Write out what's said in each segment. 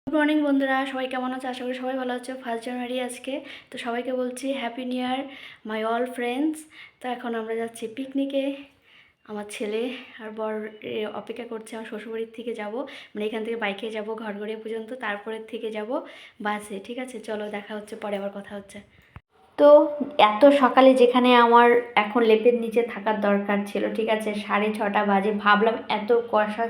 Good morning বন্ধুরা, সবাই কেমন আছে? আশা করি সবাই ভালো আছে। 1 জানুয়ারি আজকে, তো সবাইকে বলছি happy new year my all friends. তো এখন আমরা যাচ্ছি পিকনিকে। আমার ছেলে আর বর অপেক্ষা করছে। আমার শ্বশুরবাড়ির থেকে যাব, মানে এখান থেকে বাইকে যাব ঘরগড়িয়া পর্যন্ত, তারপরের থেকে যাব বাসে। ঠিক আছে, চলো দেখা হচ্ছে পরে, আবার কথা হচ্ছে। তো এত সকালে যেখানে আমার এখন লেপের নিচে থাকার দরকার ছিল, ঠিক আছে, 6:30 বাজে, ভাবলাম এত কুয়াশা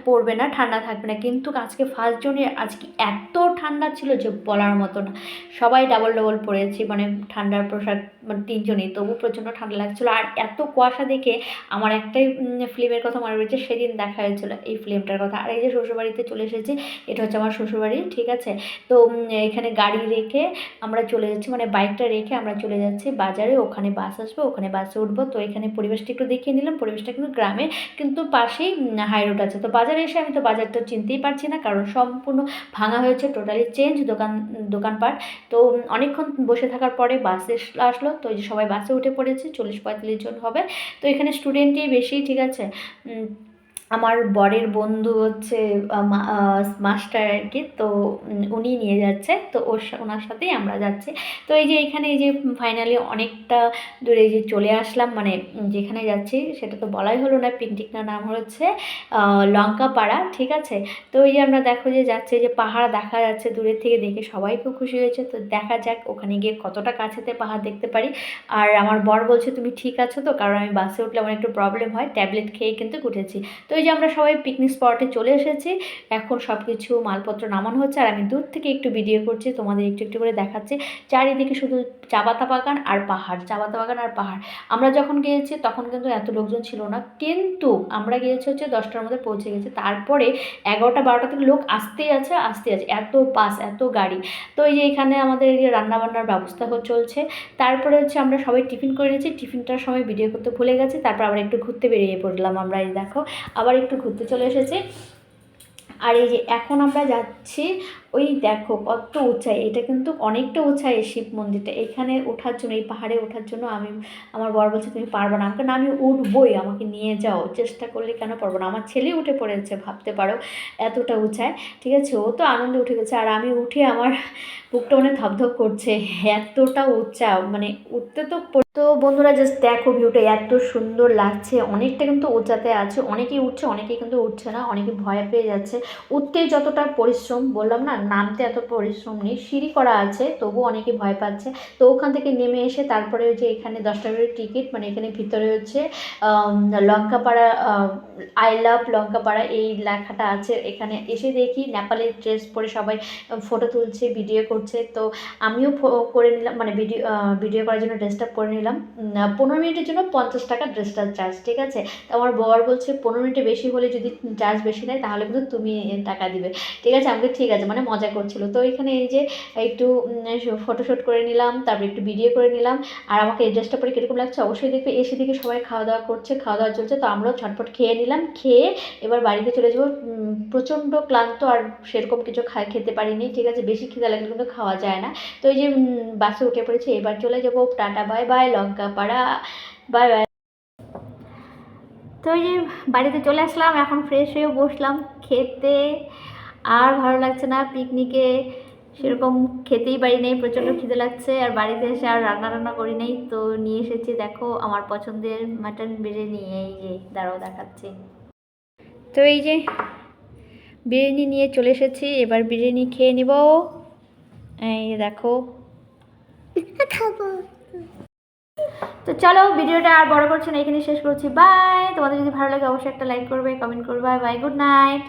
পড়বে না, ঠান্ডা থাকবে না, কিন্তু আজকে 1 জানুয়ারি, আজকে এত ঠান্ডা ছিল যে বলার মতো না। সবাই ডাবল ডাবল পরেছি, মানে ঠান্ডার পোশাক, মানে তিনজনেই, তবু প্রচণ্ড ঠান্ডা লাগছিলো। আর এত কুয়াশা দেখে আমার একটাই ফিল্মের কথা মনে পড়েছে, সেদিন দেখা হয়েছিল এই ফিল্মটার কথা। আর এই যে শ্বশুরবাড়িতে চলে এসেছি, এটা হচ্ছে আমার শ্বশুরবাড়ি, ঠিক আছে। তো এখানে গাড়ি রেখে আমরা চলে যাচ্ছি, মানে বাইকটা রেখে আমরা চলে যাচ্ছি বাজারে। ওখানে বাস আসবে, ওখানে বাসে উঠবো। তো এখানে পরিবেশটা একটু দেখিয়ে নিলাম। পরিবেশটা কিন্তু গ্রামে, কিন্তু পাশেই হাই রোড আছে। তো বাজারে এসে আমি তো বাজারটা চিনতেই পারছি না, কারণ সম্পূর্ণ ভাঙা হয়েছে, টোটালি চেঞ্জ দোকানপাট। তো অনেকক্ষণ বসে থাকার পরে বাসে আসলো। তো এই যে সবাই বাসে উঠে পড়েছে, 40-45 জন হবে। তো এখানে স্টুডেন্টই বেশি, ঠিক আছে। আমার বরের বন্ধু হচ্ছে মাস্টার আর কি, তো উনি নিয়ে যাচ্ছে, তো ওনার সাথেই আমরা যাচ্ছি। তো এই যে এখানে এই যে ফাইনালি অনেকটা দূরে এই যে চলে আসলাম, মানে যেখানে যাচ্ছি সেটা তো বলাই হলো না। পিকনিকটার নাম হচ্ছে লঙ্কাপাড়া, ঠিক আছে। তো এই যে আমরা দেখো যে যাচ্ছে, যে পাহাড় দেখা যাচ্ছে দূরের থেকে, দেখে সবাই খুব খুশি হয়েছে। তো দেখা যাক ওখানে গিয়ে কতটা কাছেতে পাহাড় দেখতে পারি। আর আমার বর বলছে তুমি ঠিক আছো তো, কারণ আমি বাসে উঠলে আমার একটু প্রবলেম হয়, ট্যাবলেট খেয়ে কিন্তু উঠেছি। তো এই যে আমরা সবাই পিকনিক স্পটে চলে এসেছি। এখন সব কিছু মালপত্র নামানো হচ্ছে, আর আমি দূর থেকে একটু ভিডিও করছি, তোমাদের একটু একটু করে দেখাচ্ছি। চারিদিকে শুধু চা পাতা বাগান আর পাহাড়, চা পাতা বাগান আর পাহাড়। আমরা যখন গিয়েছি তখন কিন্তু এত লোকজন ছিল না, কিন্তু আমরা গিয়েছি হচ্ছে 10টার মধ্যে পৌঁছে গেছি। তারপরে 11টা-12টা থেকে লোক আসতেই আছে, এত বাস, এত গাড়ি। তো এই যে এখানে আমাদের এই যে রান্নাবান্নার ব্যবস্থা চলছে। তারপরে হচ্ছে আমরা সবাই টিফিন করে নিয়েছি, টিফিনটার সময় ভিডিও করতে ভুলে গেছি। তারপর আবার একটু ঘুরতে বেরিয়ে পড়লাম আমরা। এই দেখো আবার একটু ঘুরতে চলে এসেছি। আর এই যে এখন আমরা যাচ্ছি, ওই দেখো কত উঁচাই, এটা কিন্তু অনেকটা উঁচাই এই শিব মন্দিরটা। এখানে ওঠার জন্য, এই পাহাড়ে ওঠার জন্য আমার বর বলছে তুমি পারবে না। আমাকে না, আমি উঠবই, আমাকে নিয়ে যাও, চেষ্টা করলে কেন পারবো না। আমার ছেলে উঠে পড়েছে, ভাবতে পারো এতটা উঁচায়, ঠিক আছে। ও তো আনন্দে উঠে গেছে, আর আমি উঠে আমার বুকটা মানে ধপধপ করছে, এতটা উঁচা, মানে উঠতে তো। তো বন্ধুরা জাস্ট দেখো ভিউটা, এত সুন্দর লাগছে। অনেকটা কিন্তু উঁচাতে আছে, অনেকেই উঠছে, অনেকেই কিন্তু উঠছে না, অনেকে ভয় পেয়ে যাচ্ছে। উঠতে যতটা পরিশ্রম, বললাম না, নামতে এত পরিশ্রম নেই, সিঁড়ি করা আছে, তবু অনেকে ভয় পাচ্ছে। তো ওখান থেকে নেমে এসে তারপরে যে এখানে 10 টাকা করে টিকিট, মানে এখানে ভিতরে হচ্ছে লঙ্কাপাড়া, আই লাভ লঙ্কাপাড়া এই লেখাটা আছে। এখানে এসে দেখি নেপালের ড্রেস পরে সবাই ফটো তুলছে, ভিডিও করছে। তো আমিও করে নিলাম, মানে ভিডিও করার জন্য ড্রেসটা পরে নিলাম। 15 মিনিটের জন্য 50 টাকা ড্রেসটার চার্জ, ঠিক আছে। তো আমার বর বলছে 15 মিনিটে বেশি হলে যদি চার্জ বেশি নেয় তাহলে কিন্তু তুমি টাকা দিবে, ঠিক আছে। আমাকে ঠিক আছে, মানে মজা করছিল। তো এখানে এই যে একটু ফটোশ্যুট করে নিলাম, তারপর একটু ভিডিও করে নিলাম। আর আমাকে এই ড্রেসটা পরে কীরকম লাগছে অবশ্যই দেখবে। এসে দিকে সবাই খাওয়া দাওয়া করছে, খাওয়া দাওয়া চলছে। তো আমরাও ঝটপট খেয়ে নিলাম, খেয়ে এবার বাড়িতে চলে যাবো। প্রচণ্ড ক্লান্ত, আর সেরকম কিছু খেতে পারিনি, ঠিক আছে। বেশি খিদে লাগলে কিন্তু খাওয়া যায় না। তো এই যে বাসে উঠে পড়েছে, এবার চলে যাবো। Tata, bye bye, Lankapara, bye bye. তো এই যে বাড়িতে চলে আসলাম, এখন ফ্রেশ হয়ে বসলাম খেতে। আর ভালো লাগছে না, পিকনিকে সেরকম খেতেই পারি নেই, প্রচণ্ড খিদে লাগছে। আর বাড়িতে এসে আর রান্না করি নাই, তো নিয়ে এসেছি দেখো আমার পছন্দের মাটন বিরিয়ানি। এই যে দাঁড়াও দেখাচ্ছি। তো এই যে বিরিয়ানি নিয়ে চলে এসেছি, এবার বিরিয়ানি খেয়ে নিব। এই দেখো খাবো। তো চলো ভিডিওটা আর বড় করছি না, এখানে শেষ করছি। বাই। তোমাদের যদি ভালো লাগে অবশ্যই একটা লাইক করবে, কমেন্ট করবে। Bye, good night.